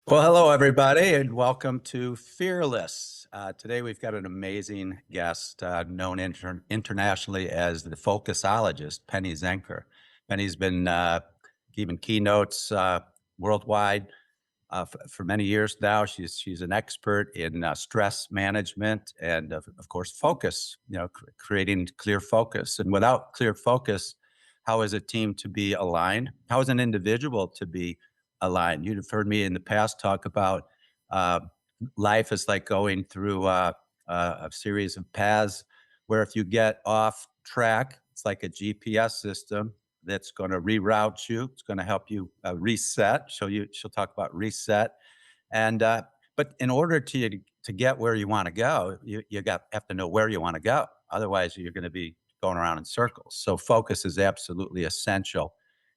Well, hello, everybody, and welcome to Fearless. Today, we've got an amazing guest known internationally as the Focusologist, Penny Zenker. Penny's been giving keynotes worldwide for many years now. She's an expert in stress management and, of course, focus. Creating clear focus. And without clear focus, how is a team to be aligned? How is an individual to be aligned? You've heard me in the past talk about uh, life is like going through a series of paths where if you get off track, it's like a GPS system that's going to reroute you. It's going to help you reset. She'll talk about reset. And but in order to get where you want to go, have to know where you want to go. Otherwise, you're going to be going around in circles. So focus is absolutely essential.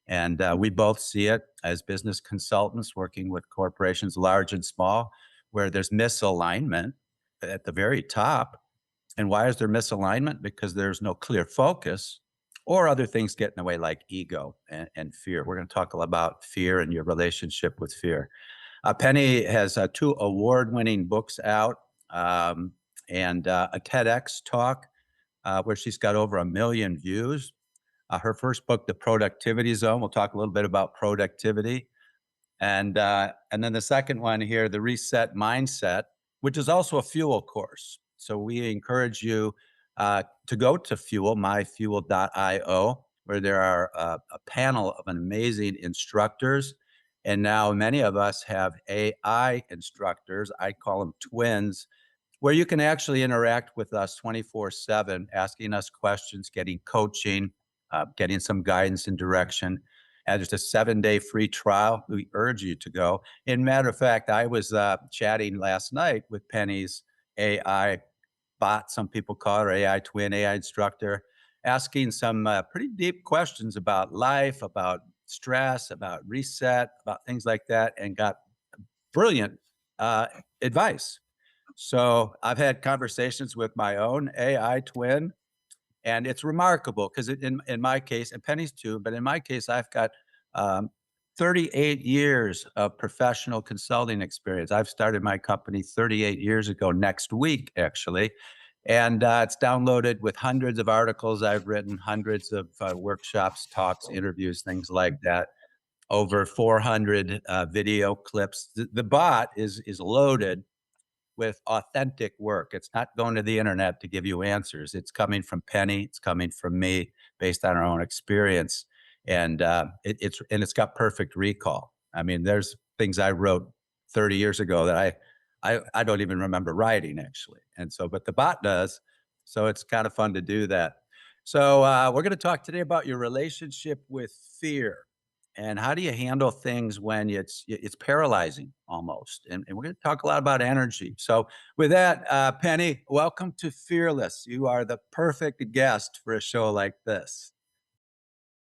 And we both see it as business consultants working with corporations, large and small, where there's misalignment at the very top. And why is there misalignment? Because there's no clear focus or other things get in the way like ego and fear. We're going to talk a lot about fear and your relationship with fear. Penny has two award-winning books out and a TEDx talk where she's got over 1 million views. Her first book, The Productivity Zone, we'll talk a little bit about productivity. And then the second one here, The Reset Mindset, which is also a fuel course. So we encourage you to go to Fuel, myfuel.io, where there are a panel of amazing instructors. And now many of us have AI instructors. I call them twins, where you can actually interact with us 24/7, asking us questions, getting coaching, getting some guidance and direction. And just a 7-day free trial. We urge you to go. And matter of fact, I was chatting last night with Penny's AI bot, some people call her AI twin, AI instructor, asking some pretty deep questions about life, about stress, about reset, about things like that, and got brilliant advice. So I've had conversations with my own AI twin, and it's remarkable because in my case, and Penny's too, but in my case, I've got um, 38 years of professional consulting experience. I've started my company 38 years ago next week, actually. And it's downloaded with hundreds of articles I've written, hundreds of workshops, talks, interviews, things like that. Over 400 video clips. The bot is loaded with authentic work. It's not going to the internet to give you answers. It's coming from Penny. It's coming from me, based on our own experience, and it's got perfect recall. I mean, there's things I wrote 30 years ago that I don't even remember writing actually, and so but the bot does. So it's kind of fun to do that. So we're going to talk today about your relationship with fear. And how do you handle things when it's paralyzing almost? And we're going to talk a lot about energy. So with that, Penny, welcome to Fearless. You are the perfect guest for a show like this.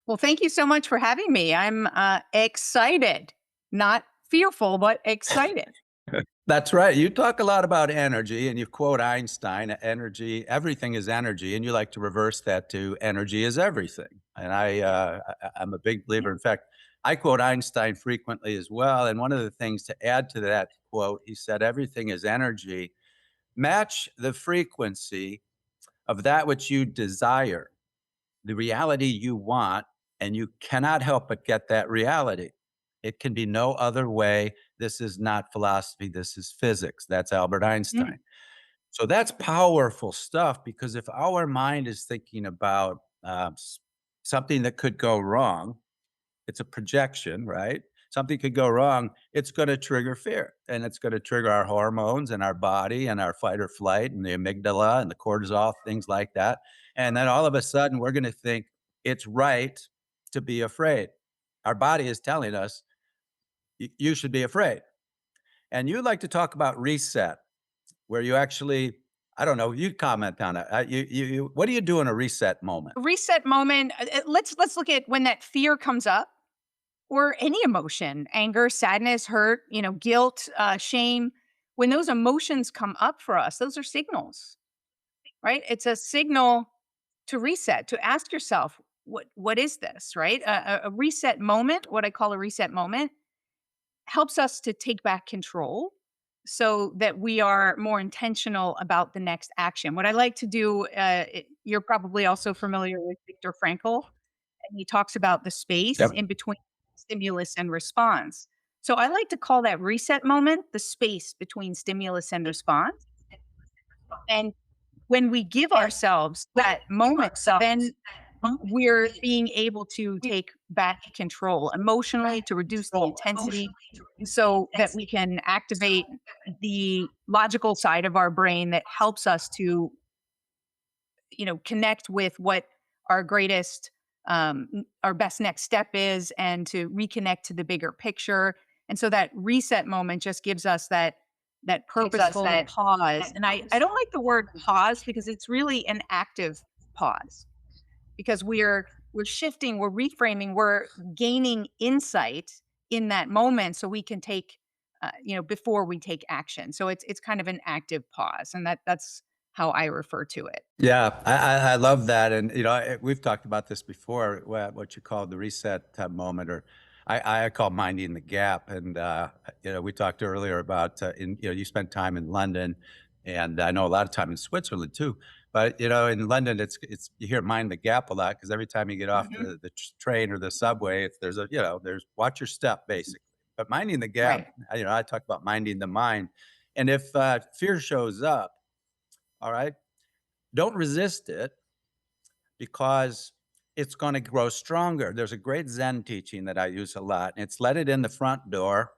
Well, thank you so much for having me. I'm excited, not fearful, but excited. That's right. You talk a lot about energy, and you quote Einstein: "Energy, everything is energy," and you like to reverse that to "energy is everything." And I'm a big believer. In fact, I quote Einstein frequently as well. And one of the things to add to that quote, he said, "Everything is energy. Match the frequency of that which you desire, the reality you want, and you cannot help but get that reality. It can be no other way. This is not philosophy. This is physics." That's Albert Mm, Einstein. So that's powerful stuff because if our mind is thinking about something that could go wrong, it's a projection, right? Something could go wrong. It's going to trigger fear, and it's going to trigger our hormones and our body and our fight or flight and the amygdala and the cortisol, things like that. And then all of a sudden, we're going to think it's right to be afraid. Our body is telling us you should be afraid. And you like to talk about reset, where you actually, I don't know, you comment on it. What do you do in a reset moment? Reset moment. Let's look at when that fear comes up, or any emotion, anger, sadness, hurt, guilt, shame. When those emotions come up for us, those are signals, right? It's a signal to reset, to ask yourself, what is this, right? A reset moment, what I call a reset moment, helps us to take back control so that we are more intentional about the next action. What I like to do, you're probably also familiar with Viktor Frankl, and he talks about the space Yep. in between stimulus and response. So I like to call that reset moment the space between stimulus and response. And when we give ourselves that moment, then we're being able to take back control emotionally to reduce the intensity so that we can activate the logical side of our brain that helps us to, connect with what our greatest our best next step is, and to reconnect to the bigger picture. And so that reset moment just gives us that purposeful pause. And I don't like the word pause because it's really an active pause, because we're shifting, we're reframing, we're gaining insight in that moment so we can take before we take action. So it's kind of an active pause, and that's how I refer to it. Yeah, I love that, and we've talked about this before. What you call the reset moment, or I call minding the gap. And we talked earlier about you spent time in London, and I know a lot of time in Switzerland too. But in London, it's you hear mind the gap a lot because every time you get off Mhm. the train or the subway, there's there's watch your step basically. But minding the gap, Right. I talk about minding the mind, and if fear shows up, all right, don't resist it because it's going to grow stronger. There's a great Zen teaching that I use a lot, and it's let it in the front door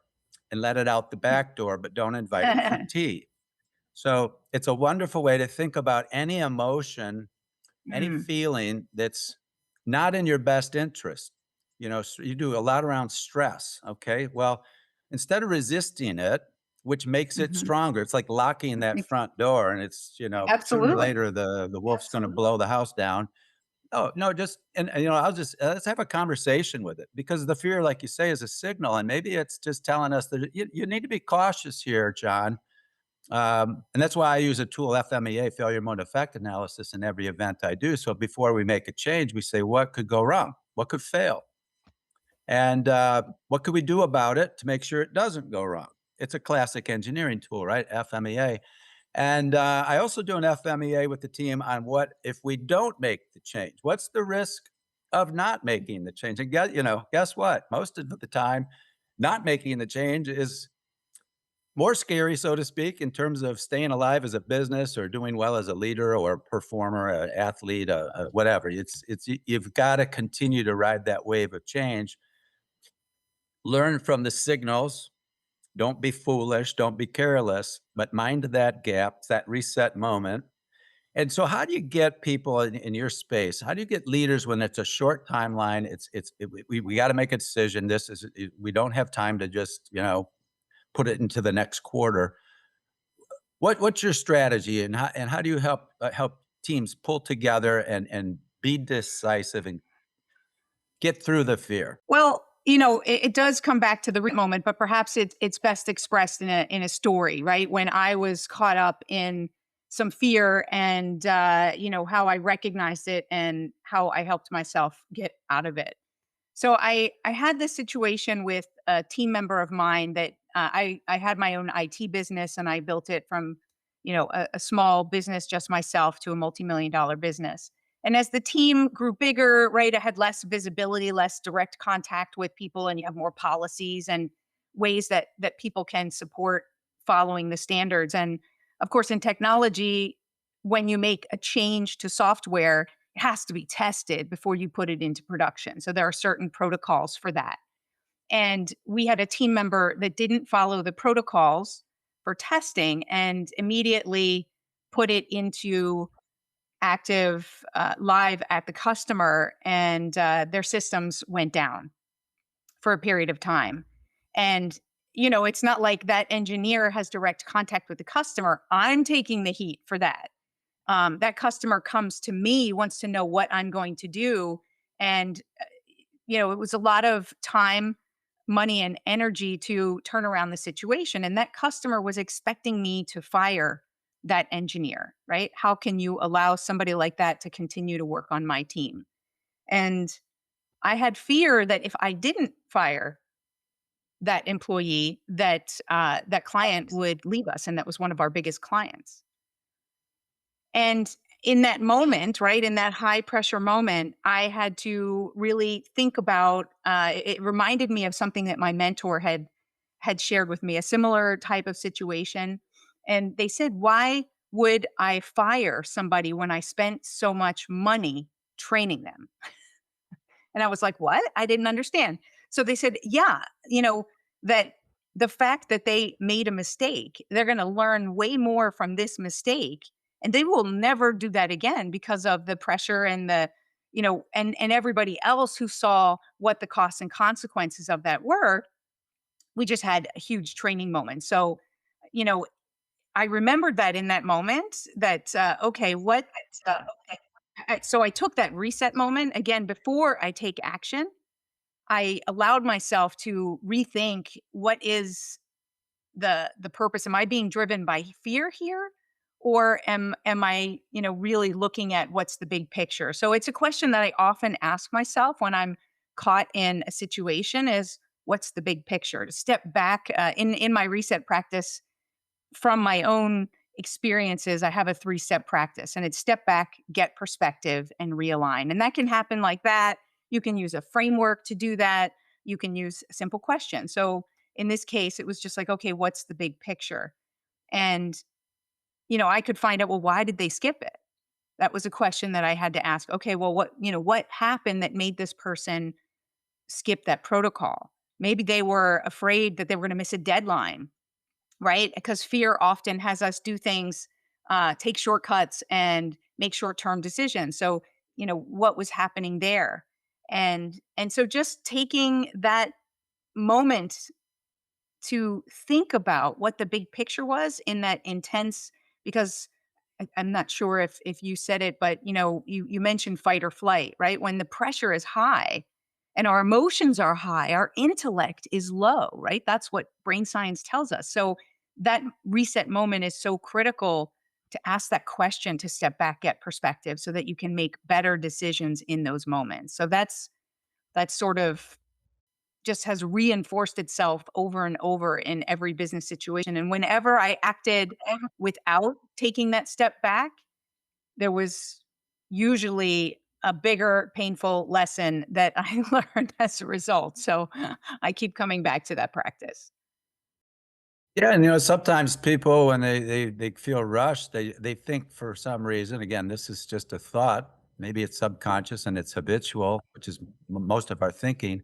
and let it out the back door, but don't invite it for tea. So it's a wonderful way to think about any emotion, any Mm, feeling that's not in your best interest. You do a lot around stress. Okay. Well, instead of resisting it, which makes it mhm. stronger, it's like locking that Ex front door, and it's, sooner or Absolutely. later the wolf's going to blow the house down. Oh, no, just and, I'll just let's have a conversation with it, because the fear, like you say, is a signal, and maybe it's just telling us that you need to be cautious here, John. And that's why I use a tool, FMEA, failure mode effect analysis, in every event I do. So before we make a change, we say, what could go wrong? What could fail? And what could we do about it to make sure it doesn't go wrong? It's a classic engineering tool, right? FMEA. And I also do an FMEA with the team on what if we don't make the change? What's the risk of not making the change? And guess what? Most of the time, not making the change is more scary, so to speak, in terms of staying alive as a business or doing well as a leader or a performer, an athlete, whatever. You've got to continue to ride that wave of change. Learn from the signals. Don't be foolish. Don't be careless. But mind that gap, that reset moment. And so, how do you get people in your space? How do you get leaders when it's a short timeline? We got to make a decision. We don't have time to just put it into the next quarter. What's your strategy, and how do you help teams pull together and be decisive and get through the fear? Well, it does come back to the moment, but perhaps it's best expressed in a story, right? When I was caught up in some fear, and how I recognized it and how I helped myself get out of it. So I had this situation with a team member of mine that I had my own IT business, and I built it from a small business just myself to a multi-million-dollar business. And as the team grew bigger, right, I had less visibility, less direct contact with people, and you have more policies and ways that people can support following the standards. And of course, in technology, when you make a change to software, it has to be tested before you put it into production. So there are certain protocols for that. And we had a team member that didn't follow the protocols for testing and immediately put it into active live at the customer, and their systems went down for a period of time. And it's not like that engineer has direct contact with the customer. I'm taking the heat for that. That customer comes to me, wants to know what I'm going to do. And, it was a lot of time, money, and energy to turn around the situation. And that customer was expecting me to fire that engineer, right? How can you allow somebody like that to continue to work on my team? And I had fear that if I didn't fire that employee, that client would leave us, and that was one of our biggest clients. And in that moment, right, in that high pressure moment, I had to really think about. It reminded me of something that my mentor had shared with me, a similar type of situation. And they said, "Why would I fire somebody when I spent so much money training them?" And I was like, "What?" I didn't understand. So they said, "Yeah, that the fact that they made a mistake, they're going to learn way more from this mistake, and they will never do that again because of the pressure and and everybody else who saw what the costs and consequences of that were. We just had a huge training moment." So, you know, I remembered that in that moment that okay, what so I took that reset moment again before I take action. I allowed myself to rethink, what is the purpose? Am I being driven by fear here? Or am I, really looking at what's the big picture? So it's a question that I often ask myself when I'm caught in a situation is, what's the big picture? To step back in my reset practice from my own experiences, I have a three-step practice, and it's step back, get perspective, and realign. And that can happen like that. You can use a framework to do that. You can use a simple question. So in this case, it was just like, okay, what's the big picture? And, I could find out, well, why did they skip it? That was a question that I had to ask. Okay, well, what happened that made this person skip that protocol? Maybe they were afraid that they were going to miss a deadline, right? Because fear often has us do things, take shortcuts and make short-term decisions. So, what was happening there? And so just taking that moment to think about what the big picture was in that intense, because I'm not sure if you said it, but you mentioned fight or flight, right? When the pressure is high and our emotions are high, our intellect is low, right? That's what brain science tells us. So that reset moment is so critical to ask that question, to step back, get perspective so that you can make better decisions in those moments. So that's sort of just has reinforced itself over and over in every business situation. And whenever I acted without taking that step back, there was usually a bigger painful lesson that I learned as a result. So I keep coming back to that practice. Yeah, and sometimes people when they feel rushed, they think for some reason, again, this is just a thought, maybe it's subconscious and it's habitual, which is most of our thinking.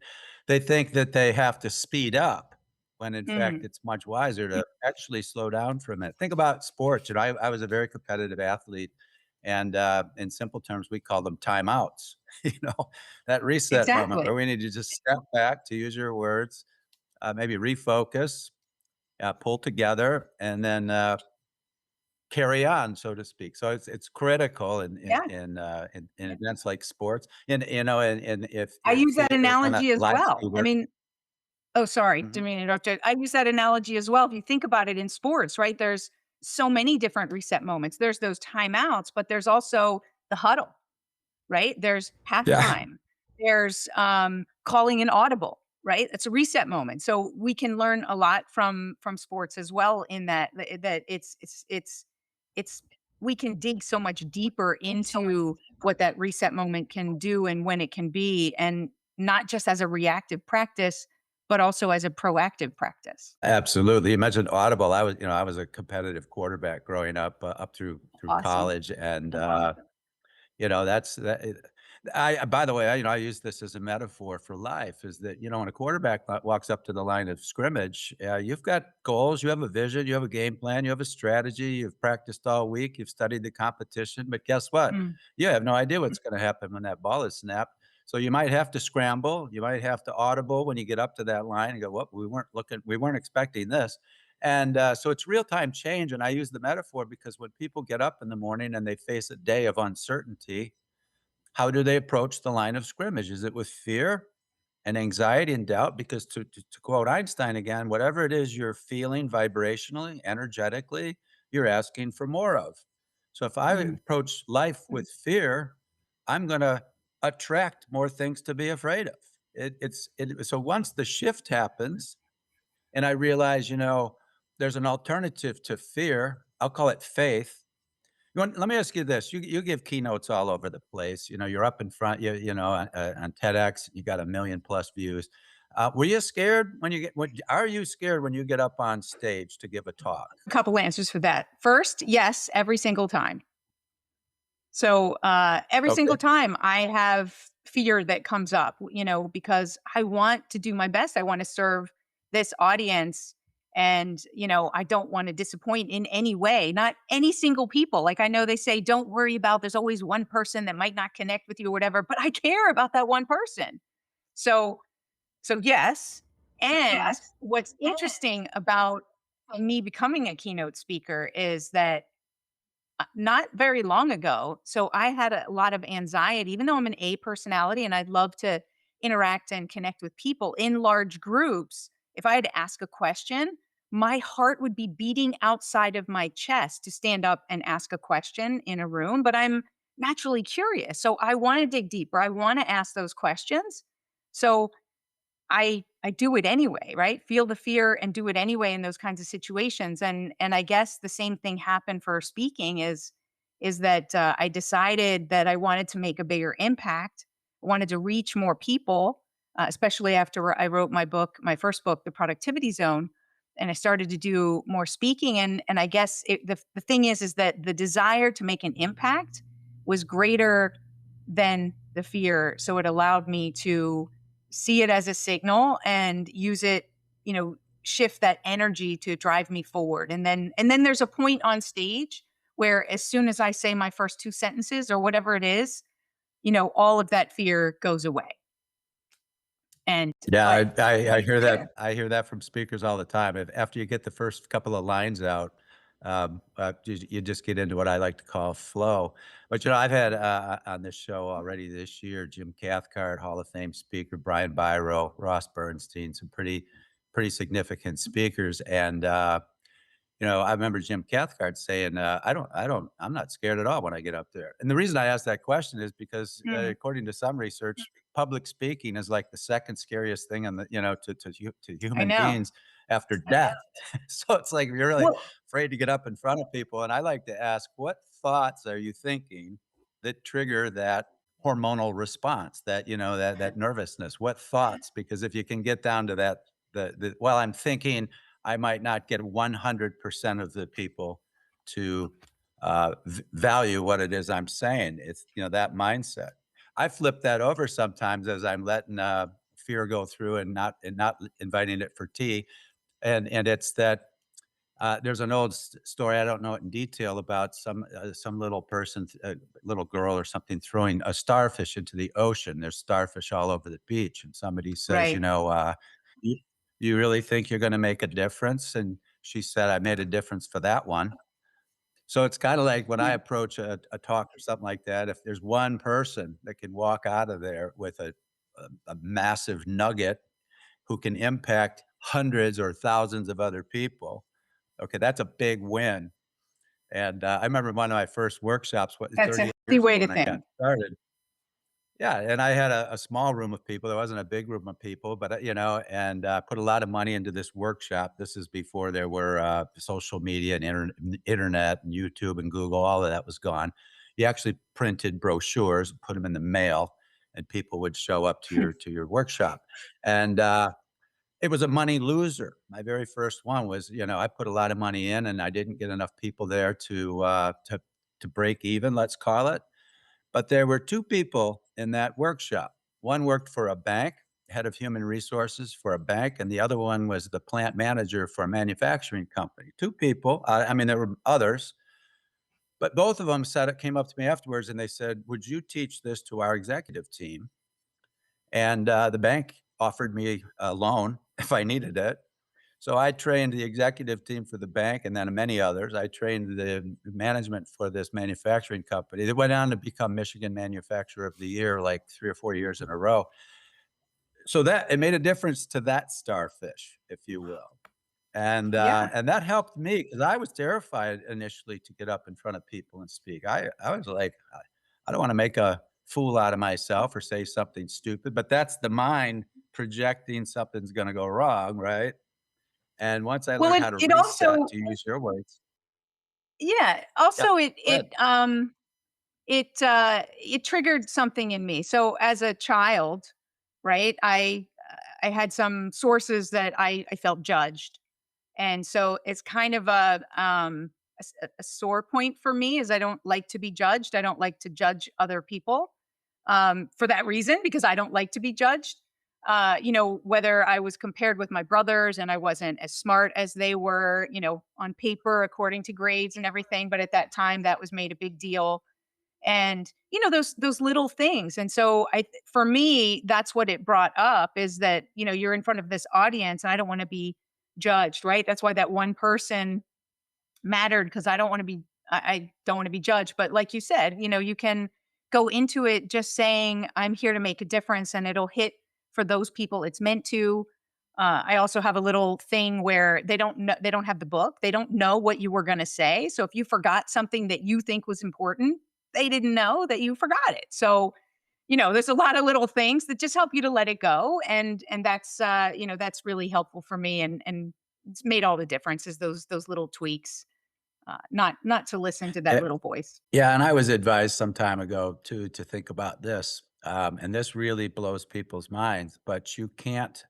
They think that they have to speed up when in fact Mhm. it's much wiser to actually slow down for a minute. Think about sports. I was a very competitive athlete, and in simple terms, we call them timeouts. That reset moment Exactly. where we need to just step back, to use your words, maybe refocus, pull together, and then carry on, so to speak. So it's critical Yeah. in events like sports, and and I use that if on a analogy as live well. I fever. mean, oh, sorry, Mhm. didn't mean to interrupt you. I use that analogy as well. If you think about it in sports, right? There's so many different reset moments. There's those timeouts, but there's also the huddle, right? There's Yeah. halftime. There's calling an audible, right? It's a reset moment. So we can learn a lot from sports as well in that it's we can dig so much deeper into what that reset moment can do and when it can be, and not just as a reactive practice, but also as a proactive practice. Absolutely. You mentioned Audible. I was a competitive quarterback growing up, up through Awesome. college, and that's that. By the way, I use this as a metaphor for life. Is that when a quarterback walks up to the line of scrimmage, you've got goals, you have a vision, you have a game plan, you have a strategy. You've practiced all week, you've studied the competition, but guess what? Mm, You have no idea what's going to happen when that ball is snapped. So you might have to scramble, you might have to audible when you get up to that line and go, "What? We weren't expecting this." And so it's real time change. And I use the metaphor because when people get up in the morning and they face a day of uncertainty, how do they approach the line of scrimmage? Is it with fear and anxiety and doubt? Because to quote Einstein again, whatever it is you're feeling vibrationally, energetically, you're asking for more of. So if I mm, approach life with fear, I'm going to attract more things to be afraid of. So once the shift happens, And I realized, there's an alternative to fear. I'll call it faith. Let me ask you this. You give keynotes all over the place. You're up in front, on TEDx, you got a million plus views. Were you scared when you are you scared when you get up on stage to give a talk? A couple answers for that. First, yes, every single time. So, every single Okay. time I have fear that comes up, because I want to do my best. I want to serve this audience and, I don't want to disappoint in any way, not any single people. Like I know they say, don't worry about, there's always one person that might not connect with you or whatever, but I care about that one person. So, so yes. And Yes. what's interesting about me becoming a keynote speaker is that not very long ago. So I had a lot of anxiety, even though I'm an A personality and I'd love to interact and connect with people in large groups. If I had to ask a question, my heart would be beating outside of my chest to stand up and ask a question in a room. But I'm naturally curious. So I want to dig deeper. I want to ask those questions. So I do it anyway, right? Feel the fear and do it anyway in those kinds of situations. And I guess the same thing happened for speaking is that I decided that I wanted to make a bigger impact. I wanted to reach more people, especially after I wrote my first book, The Productivity Zone, and I started to do more speaking. And I guess the thing is that the desire to make an impact was greater than the fear. So it allowed me to see it as a signal and use it, shift that energy to drive me forward. And then there's a point on stage where as soon as I say my first two sentences or whatever it is, all of that fear goes away. And Yeah, but I hear that. I hear that from speakers all the time. If after you get the first couple of lines out, you just get into what I like to call flow. But I've had on this show already this year, Jim Cathcart, Hall of Fame speaker, Brian Byro, Ross Bernstein, some pretty significant speakers, and I remember Jim Cathcart saying, I'm not scared at all when I get up there. And the reason I asked that question is because, Mm, according to some research, public speaking is like the second scariest thing to I human know. beings after death. So it's like you're really Well, afraid to get up in front of people. And I like to ask, what thoughts are you thinking that trigger that hormonal response, that nervousness? What thoughts? Because if you can get down to that, well, I'm thinking I might not get 100% of the people to value what it is I'm saying. It's, that mindset. I flip that over sometimes as I'm letting fear go through and not inviting it for tea. And it's that there's an old story. I don't know it in detail about some little person, little girl or something, throwing a starfish into the ocean. There's starfish all over the beach, and somebody says, right. you, you really think you're going to make a difference? And she said, I made a difference for that one. So it's kind of like when I Hmm, approach a talk or something like that, if there's one person that can walk out of there with a massive nugget who can impact hundreds or thousands of other people, okay, that's a big win. And I remember one of my first workshops, that's a 30 healthy years way ago to when I got think. started. Yeah, and I had a small room of people. There wasn't a big room of people, but, and put a lot of money into this workshop. This is before there were social media and internet and YouTube and Google. All of that was gone. You actually printed brochures, put them in the mail, and people would show up to your workshop. And it was a money loser. My very first one was, I put a lot of money in, and I didn't get enough people there to break even, let's call it. But there were 2 people in that workshop. One worked for a bank, head of human resources for a bank, and the other one was the plant manager for a manufacturing company. 2 people, I mean, there were others, but both of them came up to me afterwards and they said, "Would you teach this to our executive team?" And, the bank offered me a loan if I needed it. So I trained the executive team for the bank and then many others. I trained the management for this manufacturing company. They went on to become Michigan Manufacturer of the Year like 3 or 4 years in a row. So that it made a difference to that starfish, if you will. And, Yeah. and that helped me because I was terrified initially to get up in front of people and speak. I was like, I don't wanna make a fool out of myself or say something stupid, but that's the mind projecting something's gonna go wrong, right? And once I Well, learned how to it reset, also to use your words. yeah, Yep, also go ahead. it triggered something in me. So as a child, right, I had some sources that I felt judged. And so it's kind of a sore point for me is I don't like to be judged. I don't like to judge other people for that reason because I don't like to be judged. Whether I was compared with my brothers and I wasn't as smart as they were, on paper according to grades and everything, but at that time that was made a big deal. And those little things. And so for me, that's what it brought up is that you're in front of this audience and I don't want to be judged, right? That's why that one person mattered because I don't want to be judged. But like you said, you can go into it just saying, I'm here to make a difference and it'll hit for those people it's meant to. I also have a little thing where they don't have the book. They don't know what you were going to say. So if you forgot something that you think was important, they didn't know that you forgot it. So, there's a lot of little things that just help you to let it go. And that's really helpful for me and it's made all the difference is those little tweaks. Not to listen to that Eh, little voice. yeah, and I was advised some time ago to think about this, and this really blows people's minds, but you can't,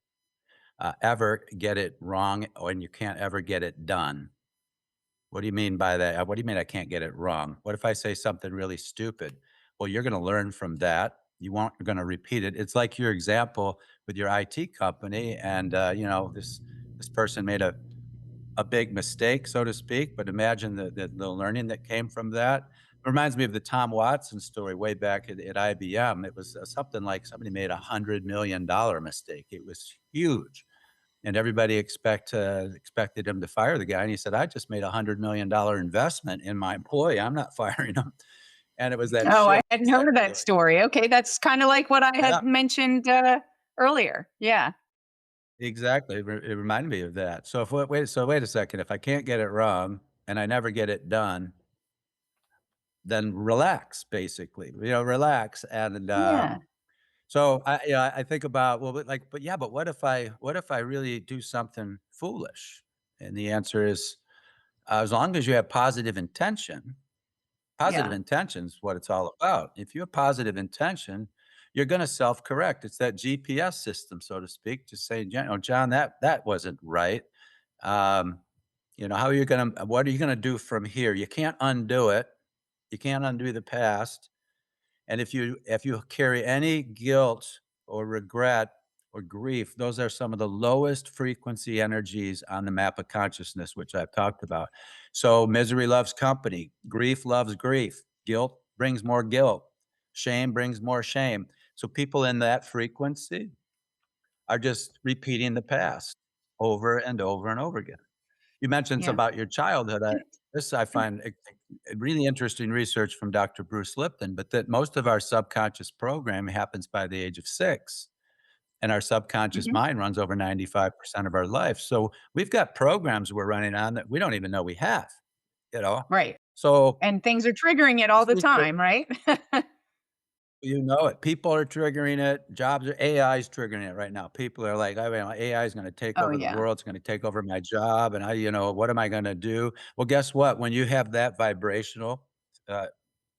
ever get it wrong, and you can't ever get it done. What do you mean by that? What do you mean I can't get it wrong? What if I say something really stupid? Well, you're gonna learn from that. You won't gonna repeat it. It's like your example with your IT company, and, this person made a big mistake, so to speak, but imagine the learning that came from that. It reminds me of the Tom Watson story way back at IBM. It was, something like somebody made $100 million mistake. It was huge, and everybody expected him to fire the guy, and he said, "I just made $100 million investment in my employee. I'm not firing him." And it was that Oh, I shift, hadn't it's that heard of that feeling. story. Okay, that's kinda like what I Yeah, had mentioned, earlier. Yeah. exactly. It reminded me of that. So if wait a second, if I can't get it wrong and I never get it done, then relax, basically, relax. And, Yeah. so I think about, well, but what if I really do something foolish? And the answer is, as long as you have positive Yeah. intentions, what it's all about. If you have positive intention, you're going to self-correct. It's that GPS system, so to speak, to say, John, that wasn't right. Um, what are you going to do from here? You can't undo it. You can't undo the past. And if you carry any guilt or regret or grief, those are some of the lowest frequency energies on the map of consciousness, which I've talked about. So misery loves company, grief loves grief, guilt brings more guilt, shame brings more shame. So people in that frequency are just repeating the past over and over and over again. You mentioned Yeah. about your childhood. And I and find really interesting research from Dr. Bruce Lipton, but that most of our subconscious programming happens by the age of 6, and our subconscious mhm. mind runs over 95% of our life. So we've got programs we're running on that we don't even know we have, you know? Right. So And things are triggering it all this the research, time, right? you know it. People are triggering it. AI is triggering it right now. People are like, I mean, AI is going to take Oh, over the yeah. world. It's going to take over my job. And what am I going to do? Well, guess what? When you have that vibrational uh,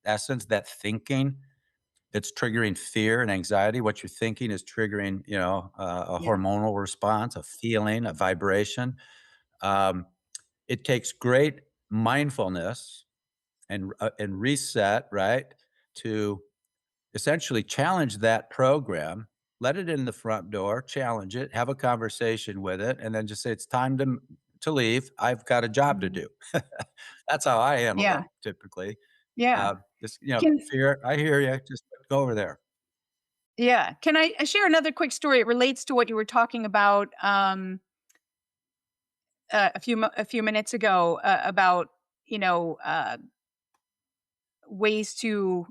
essence, that thinking, it's triggering fear and anxiety. What you're thinking is triggering, a Yeah. hormonal response, a feeling, a vibration. Um, it takes great mindfulness and reset, right, to essentially challenge that program, let it in the front door, challenge it, have a conversation with it, and then just say, "It's time to leave. I've got a job to Mhm. do." That's how I handle Yeah. them typically. Yeah. Just, Can fear, I hear you, just go over there. yeah. Can I share another quick story? It relates to what you were talking about, a few minutes ago, about, you know, uh ways to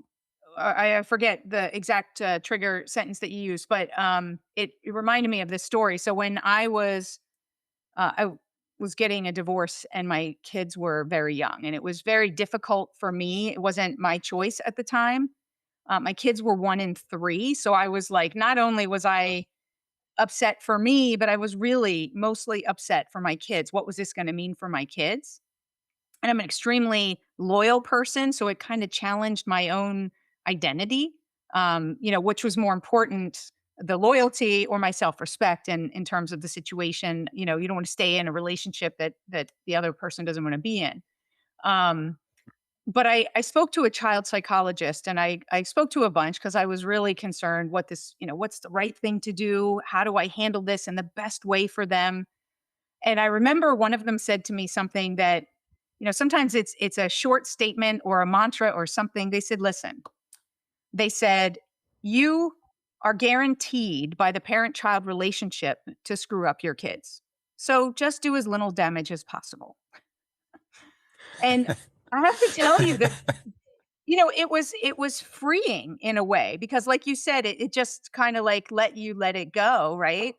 I forget the exact trigger sentence that you used, but it reminded me of this story. So when I was getting a divorce and my kids were very young, and it was very difficult for me. It wasn't my choice at the time. My kids were 1 and 3, so I was like, not only was I upset for me, but I was really mostly upset for my kids. What was this going to mean for my kids? And I'm an extremely loyal person, so it kind of challenged my own identity. Which was more important, the loyalty or my self-respect in terms of the situation. You don't want to stay in a relationship that the other person doesn't want to be in. Um, but I spoke to a child psychologist, and I spoke to a bunch because I was really concerned what's the right thing to do? How do I handle this in the best way for them? And I remember one of them said to me something that, sometimes it's a short statement or a mantra or something. They said, listen, they said, you are guaranteed by the parent child relationship to screw up your kids. So just do as little damage as possible. And I have to tell you that, it was freeing in a way because like you said, it just kind of like let it go, right?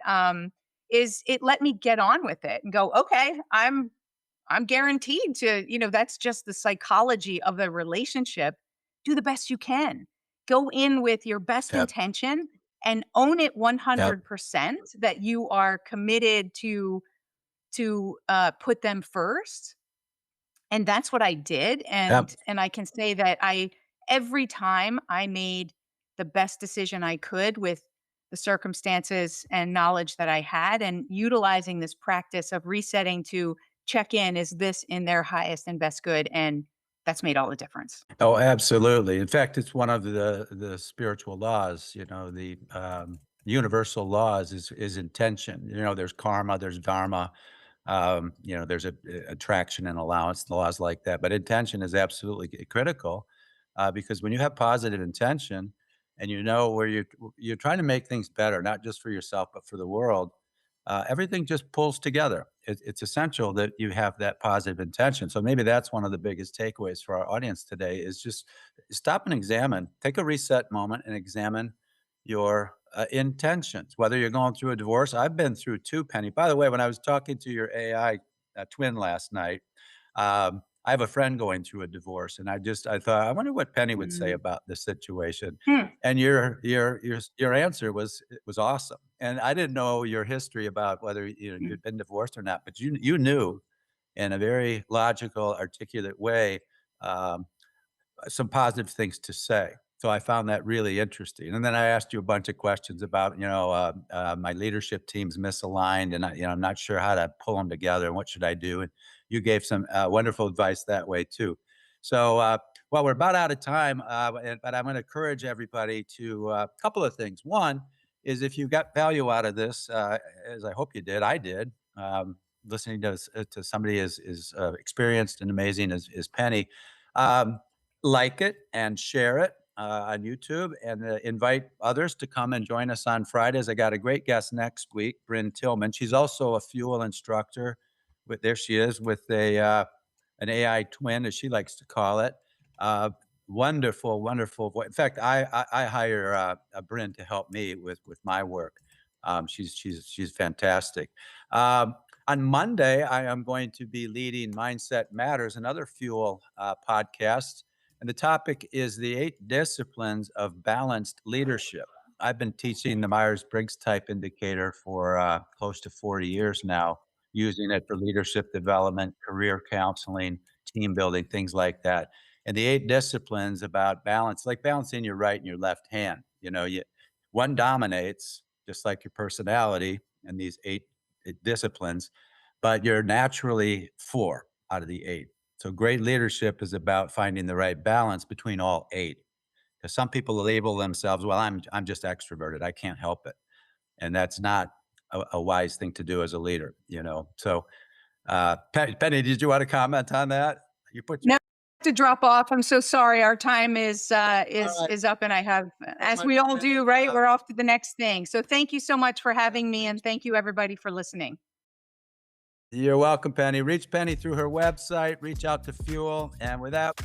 Is it let me get on with it and go, okay, I'm guaranteed to, that's just the psychology of the relationship. Do the best you can. Go in with your best Yep. intention and own it Yep. 100% that you are committed to put them first. And that's what I did, Yep. and I can say that I every time I made the best decision I could with the circumstances and knowledge that I had, and utilizing this practice of resetting to check in, is this in their highest and best good? And that's made all the difference. Oh, absolutely. In fact, it's one of the spiritual laws, the, universal laws is intention. There's karma, there's dharma, there's attraction and allowance, laws like that. But intention is absolutely critical, because when you have positive intention and where you're trying to make things better, not just for yourself, but for the world, everything just pulls together. It's essential that you have that positive intention. So maybe that's one of the biggest takeaways for our audience today is just stop and examine, take a reset moment and examine your intentions, whether you're going through a divorce. I've been through two, Penny. By the way, when I was talking to your AI twin last night, I have a friend going through a divorce, and I thought, I wonder what Penny would say Mm. about this situation. Hmm. And your answer was awesome. And I didn't know your history about whether Mm. you'd been divorced or not, but you knew in a very logical, articulate way, um, some positive things to say. So I found that really interesting. And then I asked you a bunch of questions about, my leadership team's misaligned, and I'm not sure how to pull them together and what should I do. And you gave some wonderful advice that way too. So, well, we're about out of time, but I'm going to encourage everybody to a couple of things. One is if you got value out of this, as I hope you did, I did. Listening to somebody as experienced and amazing as Penny. Um, like it and share it on YouTube, and invite others to come and join us on Fridays. I got a great guest next week, Bryn Tillman. She's also a fuel instructor. There she is with an AI twin, as she likes to call it. Uh, Wonderful, wonderful voice. In fact, I hire Bryn to help me with my work. She's fantastic. Um, on Monday, I am going to be leading Mindset Matters, another fuel podcast, and the topic is the 8 disciplines of balanced leadership. I've been teaching the Myers-Briggs type indicator for close to 40 years now, using it for leadership development, career counseling, team building, things like that. And the 8 disciplines about balance, like balancing your right and your left hand. One dominates, just like your personality, and these 8 disciplines, but you're naturally 4 out of the 8. So great leadership is about finding the right balance between all 8. Because some people label themselves, well, I'm just extroverted. I can't help it. And that's not a wise thing to do as a leader. So Penny, did you want to comment on that? You put Now your I have to drop off. I'm so sorry. Our time is All right. is up, and I have, So as much, we all Penny. do, right? We're off to the next thing. So thank you so much for having me, and thank you everybody for listening. You're welcome, Penny. Reach Penny through her website, reach out to Fuel. And with that,